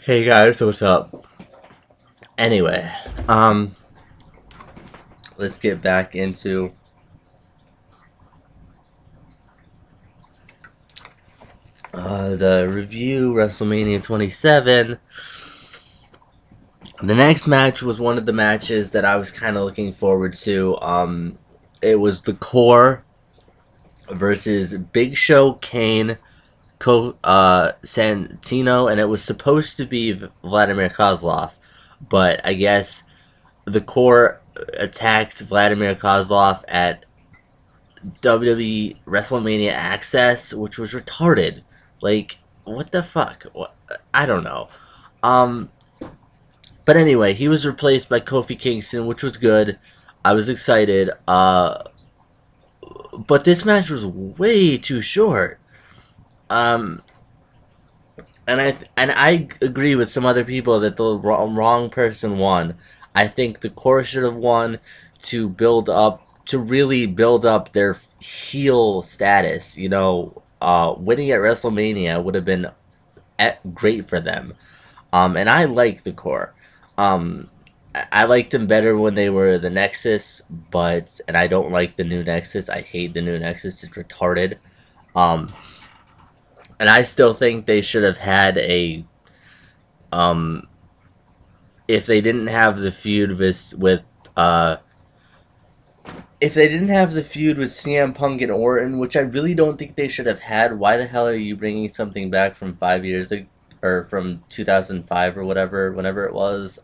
Hey guys, what's up? Anyway, um, let's get back into the review. WrestleMania 27. The next match was one of the matches that I was kind of looking forward to. It was the Core versus Big Show, Kane, Santino, and it was supposed to be Vladimir Kozlov, but I guess the Core attacked Vladimir Kozlov at WWE WrestleMania Access, which was retarded. Like, what the fuck? What? I don't know. Um, but anyway, he was replaced by Kofi Kingston, which was good. I was excited. But this match was way too short. Um, and I agree with some other people that the wrong person won. I think the Core should have won to really build up their heel status. Winning at WrestleMania would have been great for them. And I like the Core. I liked them better when they were the Nexus, and I don't like the new Nexus. I hate the new Nexus. It's retarded. Um, and I still think they should have had a um if they didn't have the feud with if they didn't have the feud with CM Punk and Orton, which I really don't think they should have had. Why the hell are you bringing something back from 5 years ago, or from 2005 or whatever, whenever it was?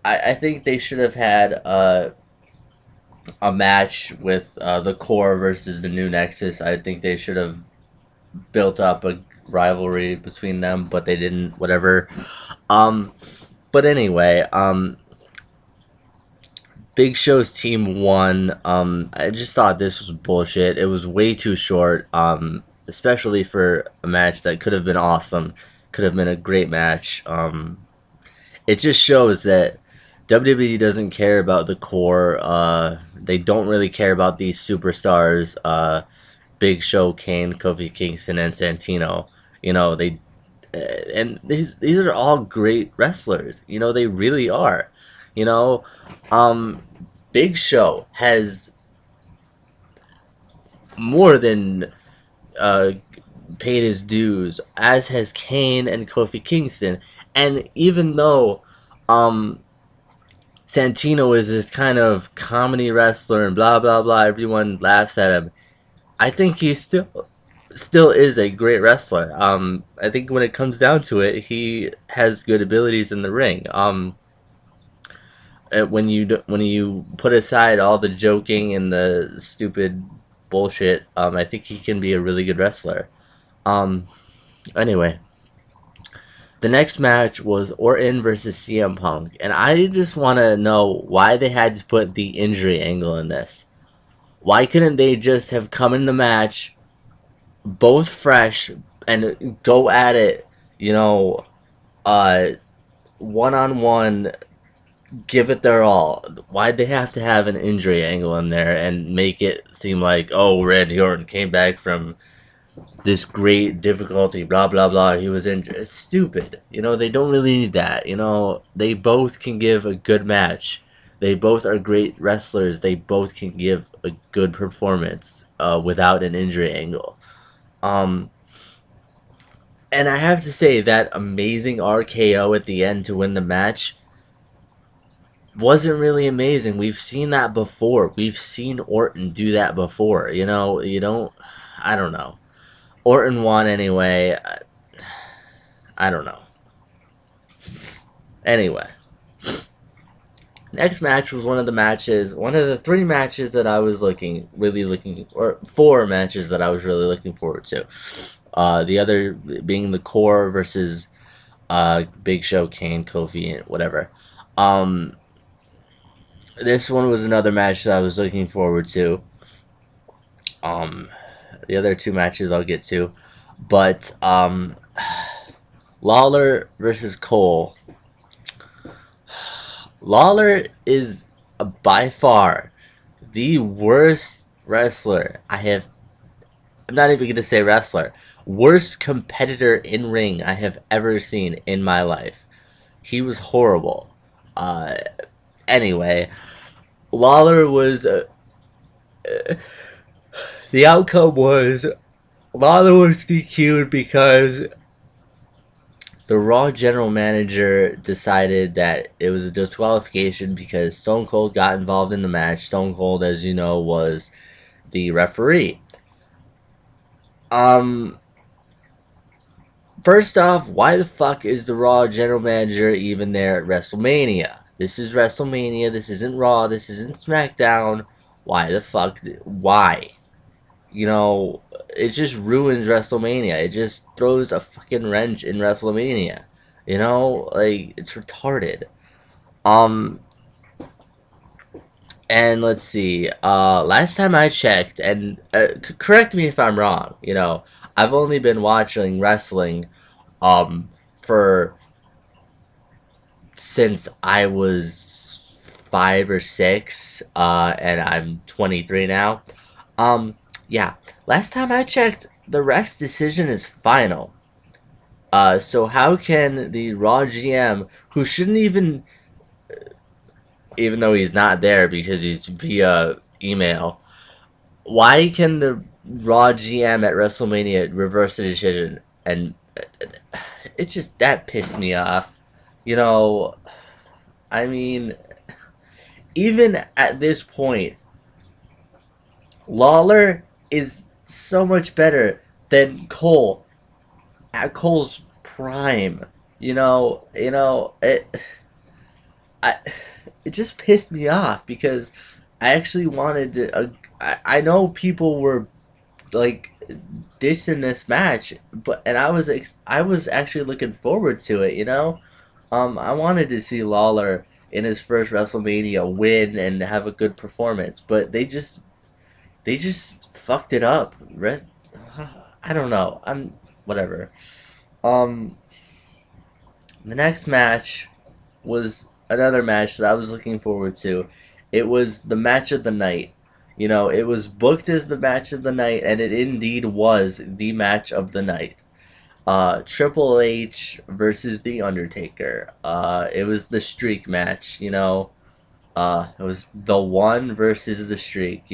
I think they should have had a match with the Core versus the New Nexus. I think they should have built up a rivalry between them, but they didn't. Whatever. Um, but anyway, Big Show's team won. I just thought this was bullshit. It was way too short. Especially for a match that could have been awesome, could have been a great match. It just shows that WWE doesn't care about the Core. They don't really care about these superstars. Big Show, Kane, Kofi Kingston, and Santino. They and these are all great wrestlers. They really are. You know, um, Big Show has more than uh, paid his dues, as has Kane and Kofi Kingston. And even though um, Santino is this kind of comedy wrestler and blah blah blah, everyone laughs at him. I think he still is a great wrestler. I think when it comes down to it, he has good abilities in the ring. When you put aside all the joking and the stupid bullshit, I think he can be a really good wrestler. Um, anyway, the next match was Orton versus CM Punk, and I just want to know why they had to put the injury angle in this. Why couldn't they just have come in the match, both fresh, and go at it, you know, uh, one on one, give it their all? Why'd they have to have an injury angle in there and make it seem like, oh, Randy Orton came back from this great difficulty, blah blah blah, he was injured? It's stupid. They don't really need that. They both can give a good match. They both are great wrestlers. They both can give a good performance without an injury angle. Um, and I have to say that amazing RKO at the end to win the match wasn't really amazing. We've seen that before. We've seen Orton do that before. You don't. I don't know. Orton won anyway. I don't know. Anyway, next match was one of the three matches that I was or four matches that I was really looking forward to. The other being the Core versus Big Show, Kane, Kofi, and whatever. Um, this one was another match that I was looking forward to. Um, the other two matches I'll get to, but Lawler versus Cole. Lawler is by far the worst wrestler I have. I'm not even gonna say wrestler. worst competitor in ring I have ever seen in my life. He was horrible. Uh, anyway, Lawler was the outcome was Lawler was DQ'd because the Raw general manager decided that it was a disqualification because Stone Cold got involved in the match. Stone Cold, as you know, was the referee. Um, First off, why the fuck is the Raw general manager even there at WrestleMania? This is WrestleMania. This isn't Raw. This isn't SmackDown. Why the fuck? Why? You know, it just ruins WrestleMania. It just throws a fucking wrench in WrestleMania. You know, like it's retarded. Um, and let's see. Last time I checked, and correct me if I'm wrong. You know, I've only been watching wrestling, um, for since I was 5 or 6. And I'm 23 now. Yeah. Last time I checked, the ref's decision is final. So how can the Raw GM, who shouldn't even though he's not there because he's via email, why can the Raw GM at WrestleMania reverse the decision? And it's just, that pissed me off. You know, I mean, even at this point, Lawler is so much better than Cole at Cole's prime. I it just pissed me off because I actually wanted to. I know people were like dissing this match, but and I was actually looking forward to it. I wanted to see Lawler in his first WrestleMania win and have a good performance, but they just fucked it up. I don't know. I'm whatever. Um, the next match was another match that I was looking forward to. It was the match of the night. It was booked as the match of the night, and it indeed was the match of the night. Triple H versus The Undertaker. It was the streak match, it was the one versus the streak,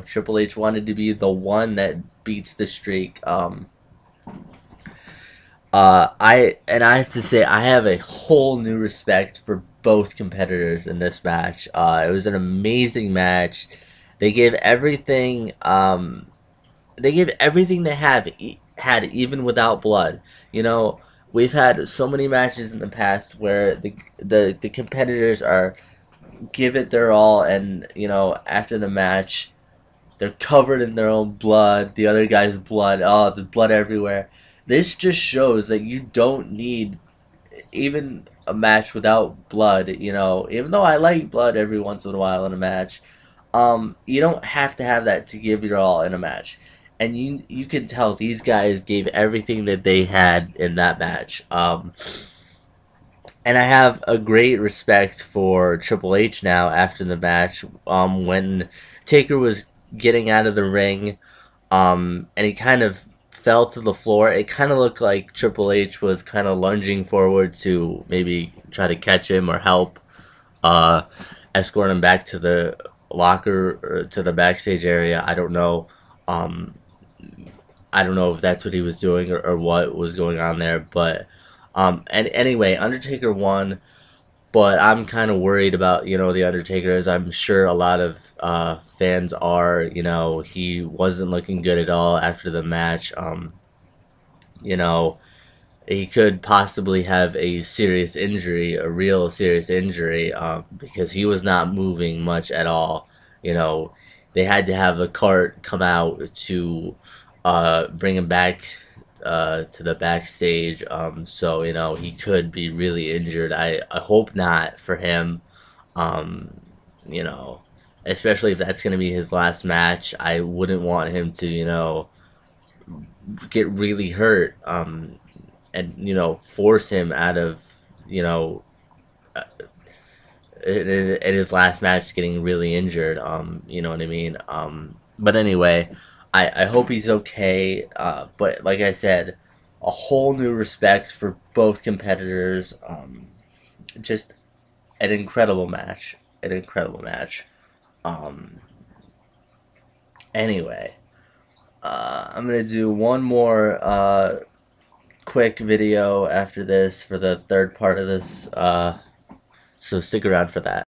Triple H wanted to be the one that beats the streak. I have to say I have a whole new respect for both competitors in this match. It was an amazing match. They gave everything. They gave everything they had even without blood. We've had so many matches in the past where the competitors are give it their all, and after the match they're covered in their own blood, the other guy's blood. Oh, there's blood everywhere. This just shows that you don't need even a match without blood. Even though I like blood every once in a while in a match, you don't have to have that to give your all in a match. And you can tell these guys gave everything that they had in that match. And I have a great respect for Triple H now after the match. When Taker was getting out of the ring, and he kind of fell to the floor, it kind of looked like Triple H was kind of lunging forward to maybe try to catch him or help, escort him back to the locker or to the backstage area. I don't know. I don't know if that's what he was doing or what was going on there, but and anyway, Undertaker won, but I'm kind of worried about the Undertaker, as I'm sure a lot of fans are. He wasn't looking good at all after the match. You know, he could possibly have a serious injury, a real serious injury, because he was not moving much at all. They had to have a cart come out to bring him back to the backstage. So he could be really injured. I hope not for him. Um, you know, Especially if that's going to be his last match. I wouldn't want him to get really hurt. And force him out of uh, in his last match getting really injured. You know what I mean? But anyway, I hope he's okay. But like I said, a whole new respect for both competitors. Just an incredible match. An incredible match. Um, anyway, I'm gonna do one more quick video after this for the third part of this. So stick around for that.